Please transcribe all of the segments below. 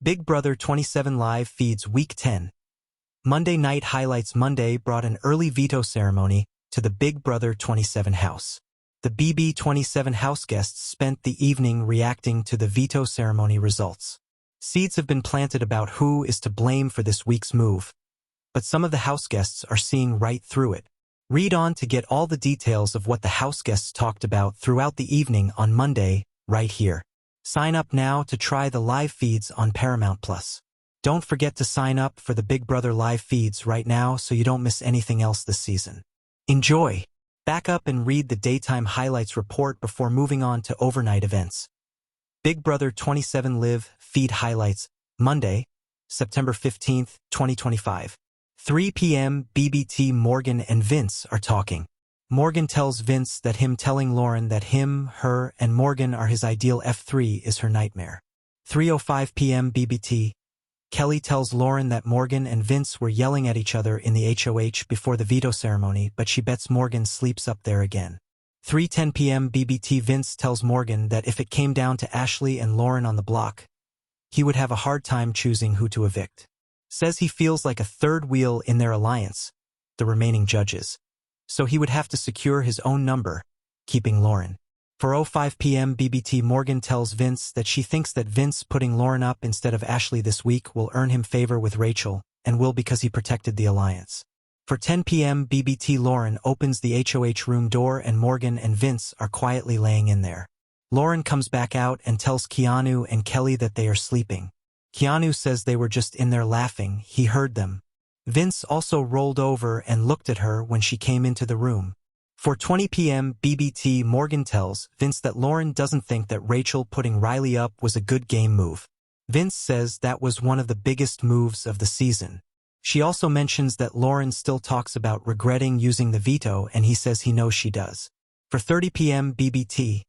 Big Brother 27 Live feeds Week 10. Monday Night Highlights Monday brought an early veto ceremony to the Big Brother 27 house. The BB27 house guests spent the evening reacting to the veto ceremony results. Seeds have been planted about who is to blame for this week's move, but some of the house guests are seeing right through it. Read on to get all the details of what the house guests talked about throughout the evening on Monday, right here. Sign up now to try the live feeds on Paramount+. Don't forget to sign up for the Big Brother live feeds right now so you don't miss anything else this season. Enjoy! Back up and read the daytime highlights report before moving on to overnight events. Big Brother 27 Live feed highlights, Monday, September 15, 2025. 3 p.m. BBT Morgan and Vince are talking. Morgan tells Vince that him telling Lauren that him, her, and Morgan are his ideal F3 is her nightmare. 3:05 p.m. BBT. Kelly tells Lauren that Morgan and Vince were yelling at each other in the HOH before the veto ceremony, but she bets Morgan sleeps up there again. 3:10 p.m. BBT. Vince tells Morgan that if it came down to Ashley and Lauren on the block, he would have a hard time choosing who to evict. Says he feels like a third wheel in their alliance, the remaining judges. So he would have to secure his own number, keeping Lauren. 4:05 p.m. BBT. Morgan tells Vince that she thinks that Vince putting Lauren up instead of Ashley this week will earn him favor with Rachel, and will because he protected the alliance. 10 p.m. BBT. Lauren opens the HOH room door and Morgan and Vince are quietly laying in there. Lauren comes back out and tells Keanu and Kelly that they are sleeping. Keanu says they were just in there laughing, he heard them. Vince also rolled over and looked at her when she came into the room. 4:20 p.m. BBT. Morgan tells Vince that Lauren doesn't think that Rachel putting Riley up was a good game move. Vince says that was one of the biggest moves of the season. She also mentions that Lauren still talks about regretting using the veto and he says he knows she does. 4:30 p.m. BBT.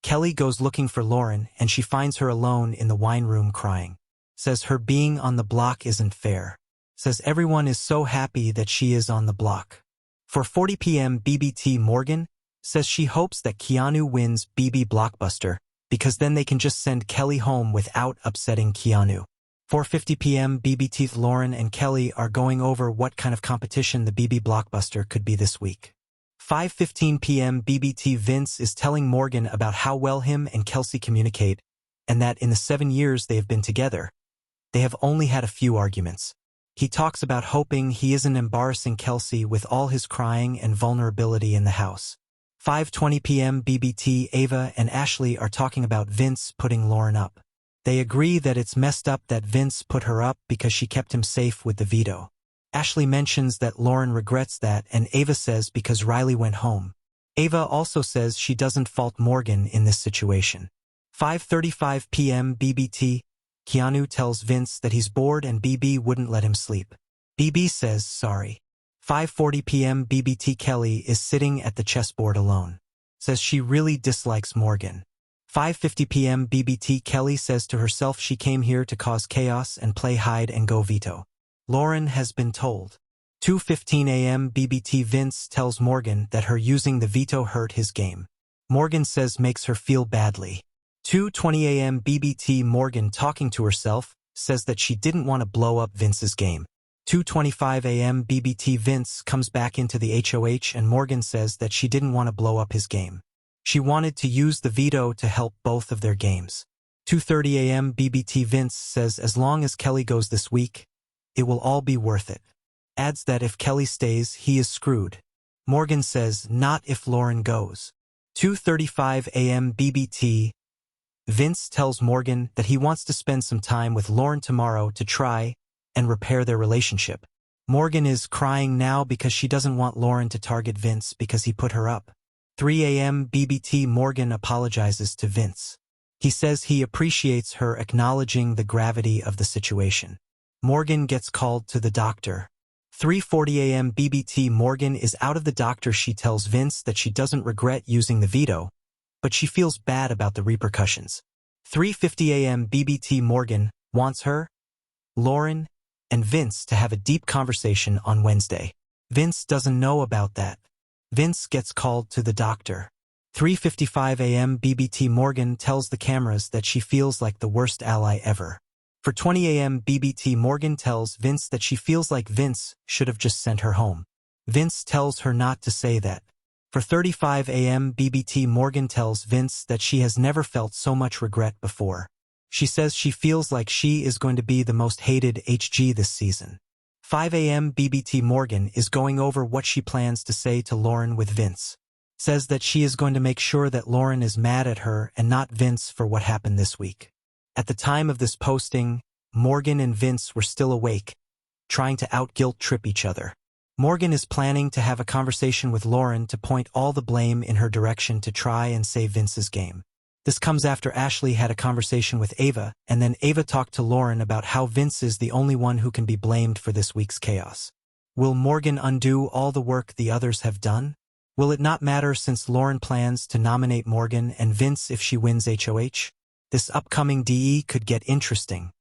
Kelly goes looking for Lauren and she finds her alone in the wine room crying. Says her being on the block isn't fair. Says everyone is so happy that she is on the block. 4:40 p.m. BBT. Morgan says she hopes that Keanu wins BB Blockbuster because then they can just send Kelly home without upsetting Keanu. 4:50 p.m. BBT. Lauren and Kelly are going over what kind of competition the BB Blockbuster could be this week. 5:15 p.m. BBT. Vince is telling Morgan about how well him and Kelsey communicate and that in the 7 years they have been together, they have only had a few arguments. He talks about hoping he isn't embarrassing Kelsey with all his crying and vulnerability in the house. 5:20 p.m. BBT. Ava and Ashley are talking about Vince putting Lauren up. They agree that it's messed up that Vince put her up because she kept him safe with the veto. Ashley mentions that Lauren regrets that and Ava says because Riley went home. Ava also says she doesn't fault Morgan in this situation. 5:35 p.m. BBT. Keanu tells Vince that he's bored and BB wouldn't let him sleep. BB says sorry. 5:40 p.m. BBT. Kelly is sitting at the chessboard alone. Says she really dislikes Morgan. 5:50 p.m. BBT. Kelly says to herself she came here to cause chaos and play hide and go veto. Lauren has been told. 2:15 a.m. BBT. Vince tells Morgan that her using the veto hurt his game. Morgan says makes her feel badly. 2:20 a.m. BBT. Morgan talking to herself says that she didn't want to blow up Vince's game. 2:25 a.m. BBT. Vince comes back into the HOH and Morgan says that she didn't want to blow up his game. She wanted to use the veto to help both of their games. 2:30 a.m. BBT. Vince says as long as Kelly goes this week, it will all be worth it. Adds that if Kelly stays, he is screwed. Morgan says not if Lauren goes. 2:35 a.m. BBT. Vince tells Morgan that he wants to spend some time with Lauren tomorrow to try and repair their relationship. Morgan is crying now because she doesn't want Lauren to target Vince because he put her up. 3 a.m. BBT. Morgan apologizes to Vince. He says he appreciates her acknowledging the gravity of the situation. Morgan gets called to the doctor. 3:40 a.m. BBT. Morgan is out of the doctor. She tells Vince that she doesn't regret using the veto, but she feels bad about the repercussions. 3:50 a.m. BBT. Morgan wants her, Lauren, and Vince to have a deep conversation on Wednesday. Vince doesn't know about that. Vince gets called to the doctor. 3:55 a.m. BBT. Morgan tells the cameras that she feels like the worst ally ever. For 20 a.m. BBT, Morgan tells Vince that she feels like Vince should have just sent her home. Vince tells her not to say that. For 35 a.m. BBT, Morgan tells Vince that she has never felt so much regret before. She says she feels like she is going to be the most hated HG this season. 5 a.m. BBT, Morgan is going over what she plans to say to Lauren with Vince. Says that she is going to make sure that Lauren is mad at her and not Vince for what happened this week. At the time of this posting, Morgan and Vince were still awake, trying to out-guilt trip each other. Morgan is planning to have a conversation with Lauren to point all the blame in her direction to try and save Vince's game. This comes after Ashley had a conversation with Ava, and then Ava talked to Lauren about how Vince is the only one who can be blamed for this week's chaos. Will Morgan undo all the work the others have done? Will it not matter since Lauren plans to nominate Morgan and Vince if she wins HOH? This upcoming DE could get interesting.